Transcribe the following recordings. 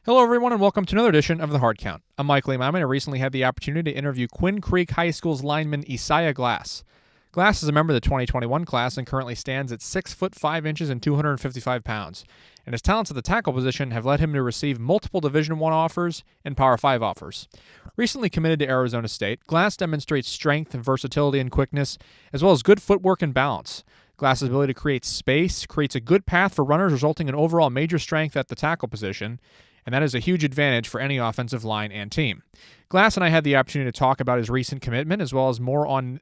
Hello, everyone, and welcome to another edition of The Hard Count. I'm Michael Emami, and I recently had the opportunity to interview Quinn Creek High School's lineman Isaia Glass. Glass is a member of the 2021 class and currently stands at 6 foot 5 inches and 255 pounds. And his talents at the tackle position have led him to receive multiple Division I offers and Power 5 offers. Recently committed to Arizona State, Glass demonstrates strength, versatility, and quickness, as well as good footwork and balance. Glass's ability to create space creates a good path for runners, resulting in overall major strength at the tackle position, and that is a huge advantage for any offensive line and team. Glass and I had the opportunity to talk about his recent commitment as well as more on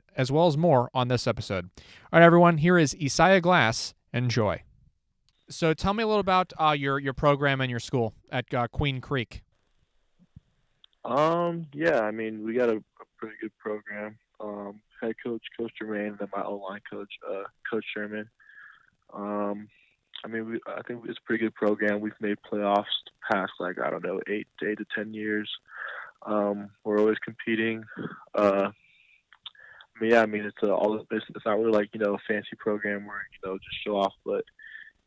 this episode. All right, everyone, here is Isaia Glass. Enjoy. So tell me a little about your program and your school at Queen Creek. Yeah, I mean, we got a pretty good program. Head coach, Coach Schureman, and then my O-line coach, Coach Schureman. I think it's a pretty good program. We've made playoffs the past, I don't know, 8 to 10 years. We're always competing. It's not really a fancy program where just show off, but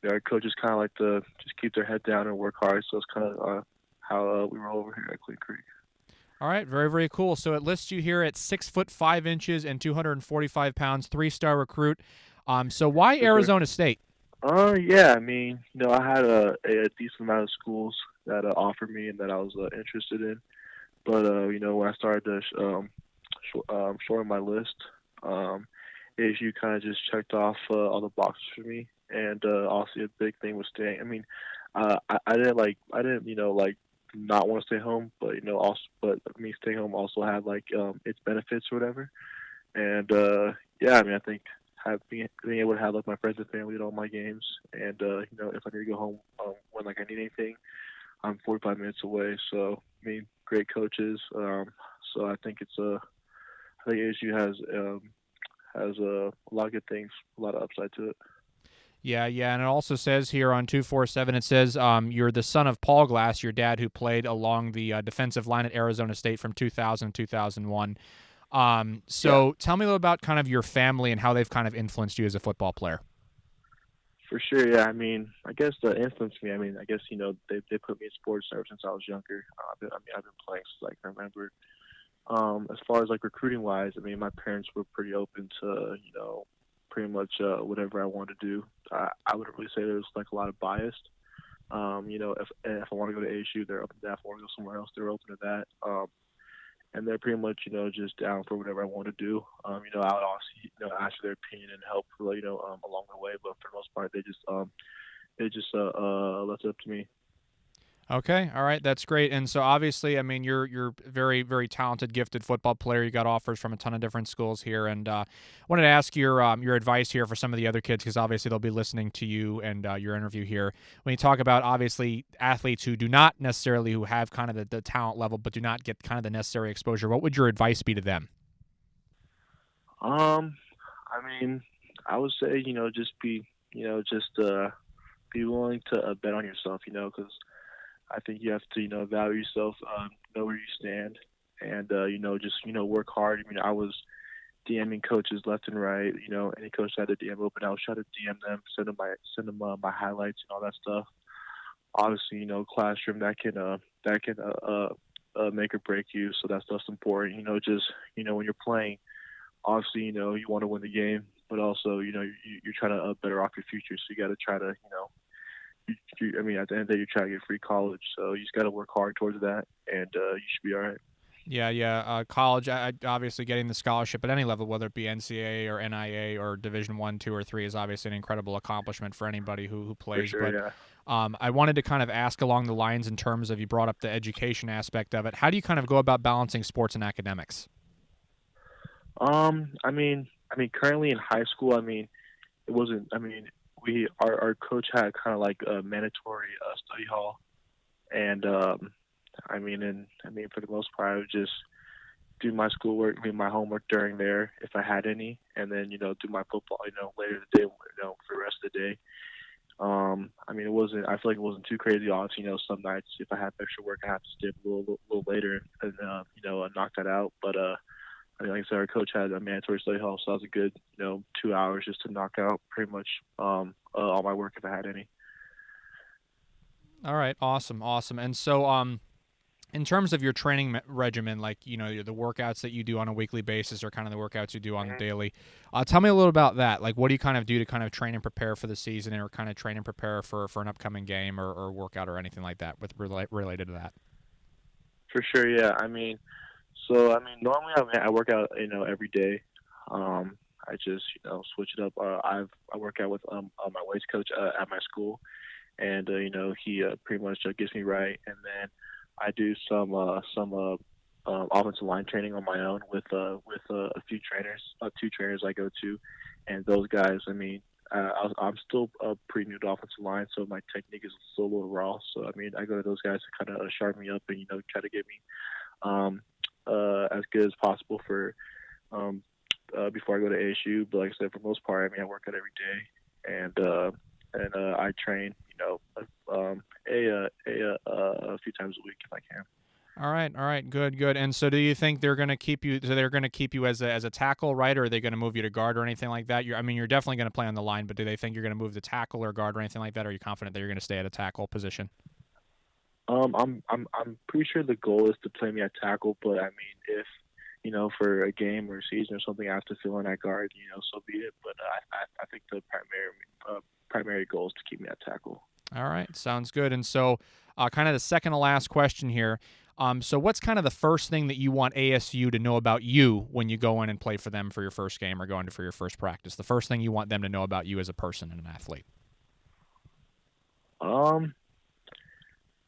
our coaches kind of like to just keep their head down and work hard. So it's kind of how we roll over here at Clean Creek. All right, very, very cool. So it lists you here at 6 foot 5 inches and 245 pounds, 3-star recruit. So why Arizona State? Yeah, I mean, I had a decent amount of schools that offered me and that I was interested in. But, when I started to shorten my list, ASU kind of just checked off all the boxes for me. And also a big thing was staying. I mean, I didn't, not want to stay home, but me staying home also had its benefits or whatever. And yeah, I mean, I think being able to have my friends and family at all my games, and if I need to go home when I need anything, I'm 45 minutes away. So I mean, great coaches. So I think I think ASU has a lot of good things, a lot of upside to it. Yeah, and it also says here on 247, it says you're the son of Paul Glass, your dad who played along the defensive line at Arizona State from 2000 to 2001. So Yeah. tell me a little about kind of your family and how they've kind of influenced you as a football player. For sure, yeah. I mean, I guess the influence me. I mean, I guess they put me in sports ever since I was younger. I've been playing since I can remember. As far as recruiting wise, I mean, my parents were pretty open to pretty much whatever I wanted to do. I wouldn't really say there was a lot of bias. If I want to go to ASU, they're open to that. If I want to go somewhere else, they're open to that. And they're pretty much just down for whatever I want to do. I would also ask their opinion and help along the way, but for the most part they just left it up to me. Okay, all right, that's great. And so obviously, I mean, you're very, very talented, gifted football player. You got offers from a ton of different schools here, and wanted to ask your advice here for some of the other kids because obviously they'll be listening to you and your interview here. When you talk about obviously athletes who do not necessarily who have kind of the talent level but do not get kind of the necessary exposure, what would your advice be to them? I mean, I would say just be willing to bet on yourself, because I think you have to value yourself, know where you stand, and just work hard. I mean, I was DMing coaches left and right. Any coach that had a DM open, I was trying to DM them, send them my highlights and all that stuff. Obviously, classroom that can make or break you. So that stuff's important. Just when you're playing, obviously you want to win the game, but also you're trying to better off your future. So you got to try to I mean, at the end of the day, you're trying to get free college, so you just got to work hard towards that, and you should be all right. Yeah. College, obviously getting the scholarship at any level, whether it be NCAA or NIA or Division One, two, or three, is obviously an incredible accomplishment for anybody who For plays. sure, But yeah. I wanted to kind of ask along the lines in terms of you brought up the education aspect of it. How do you kind of go about balancing sports and academics? Currently in high school, I mean, it wasn't. I mean, our coach had kind of like a mandatory study hall, and for the most part, I would just do my schoolwork, my homework during there if I had any, and then do my football, later in the day, for the rest of the day. It wasn't. I feel like it wasn't too crazy. Obviously, some nights if I have extra work, I have to stay up a little later and knock that out. But I mean, like I said, our coach had a mandatory study hall, so that was a good 2 hours just to knock out pretty much all my work if I had any. All right, awesome, awesome. And so, in terms of your training regimen, like the workouts that you do on a weekly basis, or kind of the workouts you do on the Mhm. daily, tell me a little about that. Like, what do you kind of do to kind of train and prepare for the season, or kind of train and prepare for an upcoming game or workout or anything like that with related to that? For sure, yeah. Normally I work out, every day. I just, switch it up. I work out with my weights coach at my school, and he pretty much gets me right, and then I do some offensive line training on my own with a few trainers, two trainers I go to, and those guys. I'm still pretty new to offensive line, so my technique is still a little raw. So I go to those guys to kind of sharpen me up and try to get me um, as good as possible for before I go to ASU. But like I said, for the most part, I work out every day, and I train, a few times a week if I can. All right, good, good. And so, do you think they're going to keep you? So they're going to keep you as a tackle, right? Or are they going to move you to guard or anything like that? You're definitely going to play on the line, but do they think you're going to move to tackle or guard or anything like that? Or are you confident that you're going to stay at a tackle position? I'm pretty sure the goal is to play me at tackle, but if for a game or a season or something, I have to fill in at guard, so be it. But I think the primary goal is to keep me at tackle. All right, sounds good. And so, kind of the second to last question here. So what's kind of the first thing that you want ASU to know about you when you go in and play for them for your first game or go in for your first practice? The first thing you want them to know about you as a person and an athlete. Um,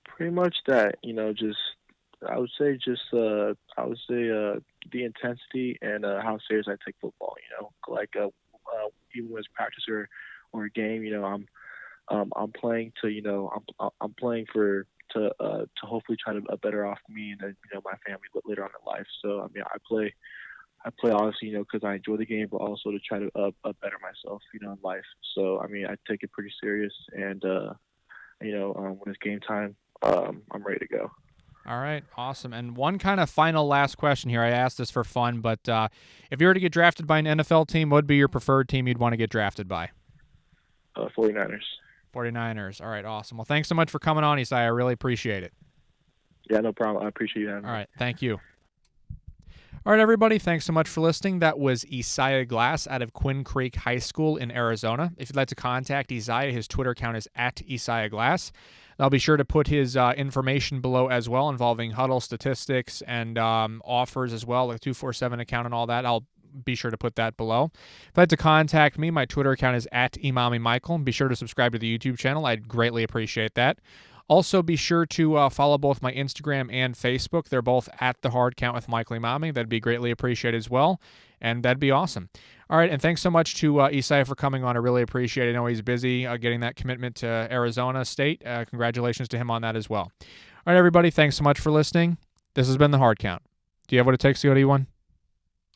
Pretty much that, just the intensity and how serious I take football. Even when it's practice or a game, I'm playing to I'm playing for to hopefully try to better off me and then my family later on in life. So I play honestly because I enjoy the game, but also to try to better myself in life. So I take it pretty serious, and when it's game time, I'm ready to go. All right, awesome. And one kind of final last question here. I asked this for fun, but if you were to get drafted by an NFL team, what would be your preferred team you'd want to get drafted by? 49ers. 49ers. All right, awesome. Well, thanks so much for coming on, Isaiah. I really appreciate it. Yeah, no problem. I appreciate you having All me. right, thank you. All right, everybody, thanks so much for listening. That was Isaia Glass out of Quinn Creek High School in Arizona. If you'd like to contact Isaiah, his Twitter account is at Isaia Glass. I'll be sure to put his information below as well, involving huddle statistics and offers as well, like 247 account and all that. I'll be sure to put that below. If you'd like to contact me, my Twitter account is at Emami Michael. Be sure to subscribe to the YouTube channel. I'd greatly appreciate that. Also, be sure to follow both my Instagram and Facebook. They're both at The Hard Count with Michael Emami. That'd be greatly appreciated as well, and that'd be awesome. All right, and thanks so much to Isaiah for coming on. I really appreciate it. I know he's busy getting that commitment to Arizona State. Congratulations to him on that as well. All right, everybody, thanks so much for listening. This has been The Hard Count. Do you have what it takes to go to E1?